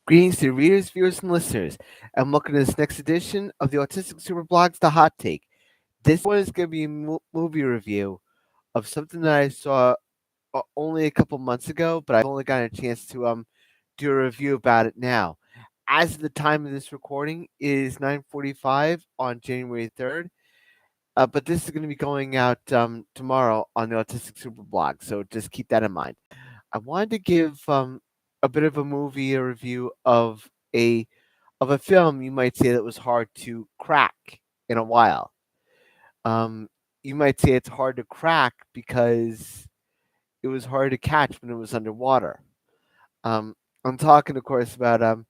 Greetings to readers, viewers, and listeners, and welcome to this next edition of the Autistic SuperBlog's The Hot Take. This one is going to be a movie review of something that I saw only a couple months ago, but I've only gotten a chance to do a review about it now. As of the time of this recording, it is 9:45 on January 3rd, but this is going to be going out tomorrow on the Autistic SuperBlog, so just keep that in mind. I wanted to give a bit of a movie a review of a film you might say that was hard to crack in a while. Um, you might say it's hard to crack because it was hard to catch when it was underwater. Um, I'm talking, of course, about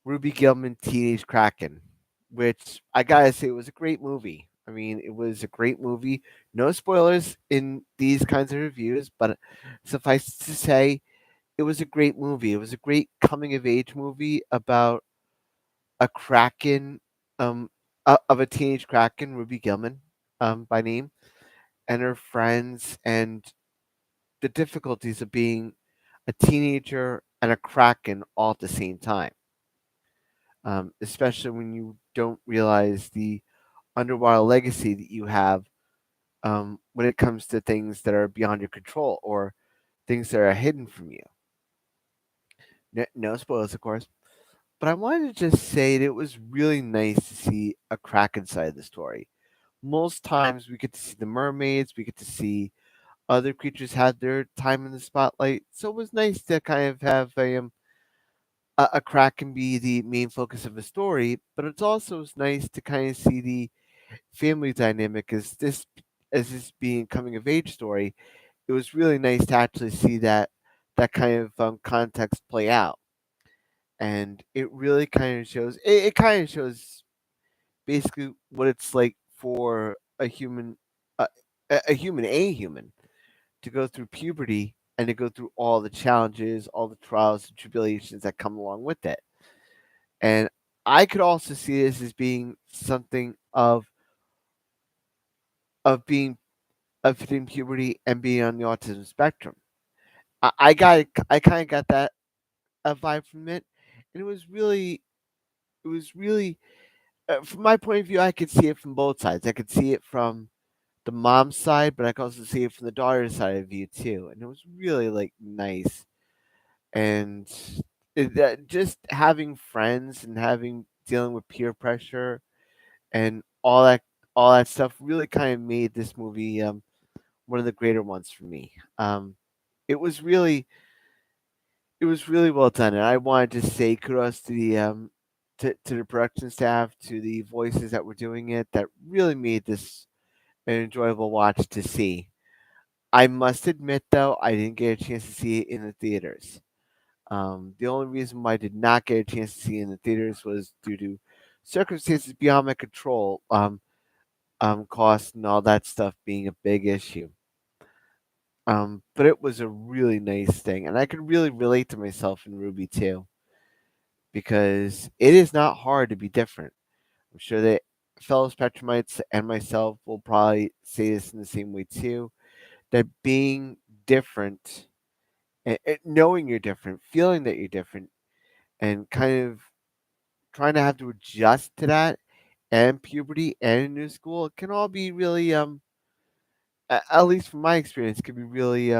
Ruby Gillman Teenage Kraken, which I gotta say was a great movie. I mean, it was a great movie. No spoilers in these kinds of reviews, but suffice to say, it was a great movie. It was a great coming of age movie about a Kraken, um, of a teenage Kraken, Ruby Gillman, by name, and her friends, and the difficulties of being a teenager and a Kraken all at the same time. Especially when you don't realize the underwater legacy that you have when it comes to things that are beyond your control or things that are hidden from you. No spoilers, of course. But I wanted to just say that it was really nice to see a Kraken side of the story. Most times we get to see the mermaids, we get to see other creatures have their time in the spotlight. So it was nice to kind of have a Kraken be the main focus of the story, but it's also nice to kind of see the family dynamic as this being a coming of age story. It was really nice to actually see that kind of context play out, and it really kind of shows. It kind of shows basically what it's like for uh, a human, to go through puberty and to go through all the challenges, all the trials and tribulations that come along with it. And I could also see this as being something of being of hitting puberty and being on the autism spectrum. I kind of got that vibe from it, and it was really from my point of view. I could see it from both sides. I could see it from the mom's side, but I could also see it from the daughter's side of view too, and it was really like nice. And that just having friends and having dealing with peer pressure and all that stuff really kind of made this movie one of the greater ones for me. It was really it was really well done, and I wanted to say kudos to to the production staff, to the voices that were doing it, that really made this an enjoyable watch to see. I must admit, though, I didn't get a chance to see it in the theaters. The only reason why I did not get a chance to see it in the theaters was due to circumstances beyond my control, cost and all that stuff being a big issue. But it was a really nice thing, and I could really relate to myself in Ruby too, because it is not hard to be different. I'm sure that fellow Spectrumites and myself will probably say this in the same way too. That being different, and knowing you're different, feeling that you're different, and kind of trying to have to adjust to that, and puberty and a new school, it can all be really at least from my experience, can be really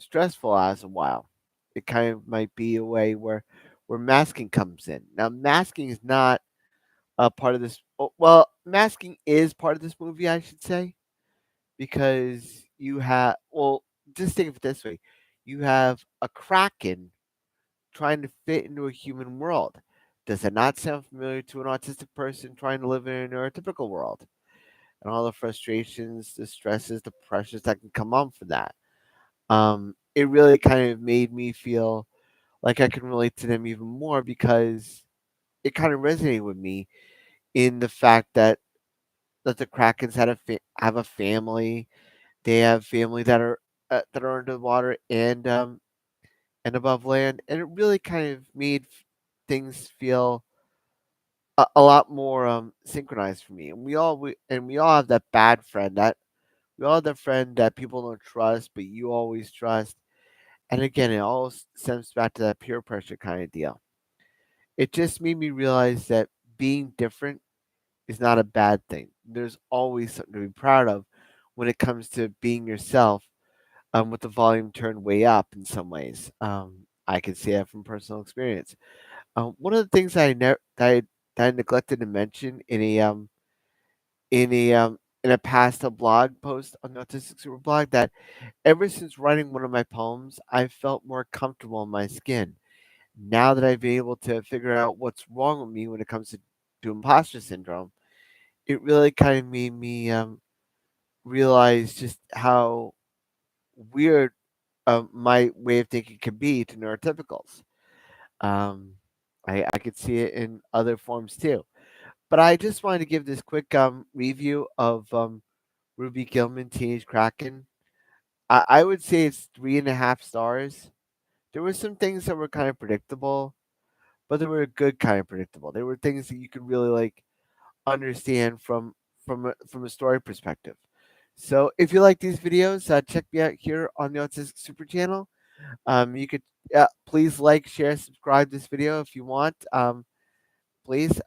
stressful as a while. It kind of might be a way where masking comes in. Now, masking is not a part of this. Well, masking is part of this movie, I should say, because you have. Well, just think of it this way: you have a kraken trying to fit into a human world. Does that not sound familiar to an autistic person trying to live in a neurotypical world? And all the frustrations, the stresses, the pressures that can come on for that. It really kind of made me feel like I can relate to them even more, because it kind of resonated with me in the fact that the Krakens have a family. They have family that are under the water and above land, and it really kind of made things feel a lot more synchronized for me. And we all have that bad friend, that we all have that friend that people don't trust, but you always trust. And again, it all stems back to that peer pressure kind of deal. It just made me realize that being different is not a bad thing. There's always something to be proud of when it comes to being yourself, with the volume turned way up in some ways. I can say that from personal experience. One of the things that I neglected to mention in a in a past blog post on the Autistic SuperBlog, that ever since writing one of my poems, I've felt more comfortable in my skin. Now that I've been able to figure out what's wrong with me when it comes to imposter syndrome, it really kind of made me realize just how weird my way of thinking can be to neurotypicals. Um, I could see it in other forms too. But I just wanted to give this quick review of Ruby Gillman, Teenage Kraken. I would say it's 3.5 stars. There were some things that were kind of predictable, but they were a good kind of predictable. There were things that you could really like understand from a story perspective. So if you like these videos, check me out here on the Autistic Super channel. You could please like, share, subscribe this video if you want. Please.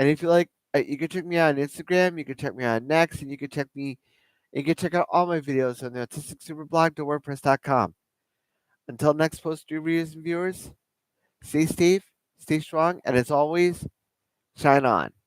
And if you like, you can check me out on Instagram. You can check me out on Next, and you can check me. You can check out all my videos on the Autistic Superblog to WordPress.com. Until next post, readers and viewers, stay safe, stay strong, and as always, shine on.